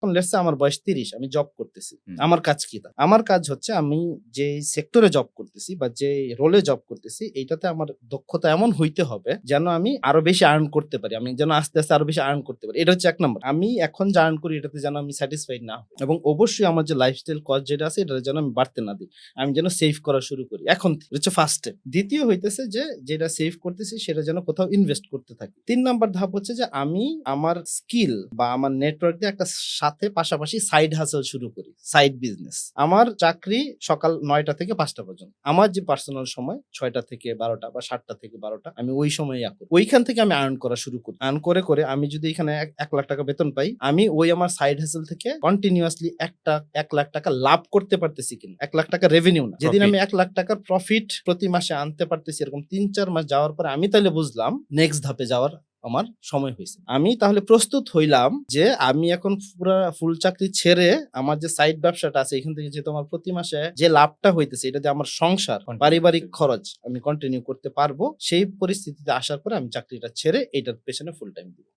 এখন let's say আমার বয়স 30, আমি জব করতেছি। হুম। আমার কাজ কি? আমার কাজ হচ্ছে আমি যে সেক্টরে জব করতেছি বা যে রোলে জব করতেছি এইটাতে আমার দক্ষতা এমন হইতে হবে যেন আমি আরো বেশি আর্ন করতে পারি। আমি যেন আস্তে, আস্তে আরো বেশি আর্ন করতে পারি। এটা হচ্ছে ১ নাম্বার। আমি এখন যা আর্ন করি এটাতে যেন আমি স্যাটিসফাইড না হই এবং অবশ্যই আমার যে লাইফস্টাইল কস্ট যেটা আছে এটাতে যেন আমি বাড়তে না দিই। আমি যেন সেভ করা শুরু করি এখন থেকে। এটা হচ্ছে ফার্স্ট স্টেপ। দ্বিতীয় হইতেছে যে যেটা সেভ করতেছি সেটা যেন কোথাও ইনভেস্ট করতে থাকি। ৩ নাম্বার ধাপ হচ্ছে যে আমি আমার স্কিল বা আমার নেটওয়ার্ক দিয়ে একটা সাথে পাশাপাশি সাইড হাসেল শুরু করি। Side business. আমার চাকরি সকাল ৯টা থেকে ৫টা পর্যন্ত। আমার যে পার্সোনাল সময় ৬টা থেকে ১২টা বা ৭টা থেকে ১২টা আমি ওই সময়ে করি। ওইখান থেকে আমি আর্ন করা শুরু করি। আর্ন করে, করে আমি যদি এখানে ১,০০,০০০ টাকা বেতন পাই, আমি ওই আমার সাইড হাসেল থেকে কন্টিনিউয়াসলি ১,০০,০০০ টাকা লাভ করতে পারতেছি কিনা। ১,০০,০০০ টাকা রেভিনিউ না। যেদিন আমি ১,০০,০০০ টাকার প্রফিট প্রতি মাসে আনতে পারতেছি এরকম ৩-৪ মাস যাওয়ার পরে আমি তাইলে বুঝলাম নেক্সট ধাপে যাওয়ার আমার সময় হইছে। আমি তাহলে প্রস্তুত হইলাম যে আমি এখন পুরা ফুল চাকরি ছেড়ে আমার যে সাইড ব্যবসাটা আছে এখান থেকে যেহেতু আমার প্রতি মাসে যে লাভটা হইতেছে এটা দিয়ে আমার সংসার, Continue পারিবারিক করতে খরচ আমি কন্টিনিউ করতে পারবো। সেই পরিস্থিতিতে আসার পরে আমি চাকরিটা ছেড়ে এটার পেছনে ফুল টাইম দিব।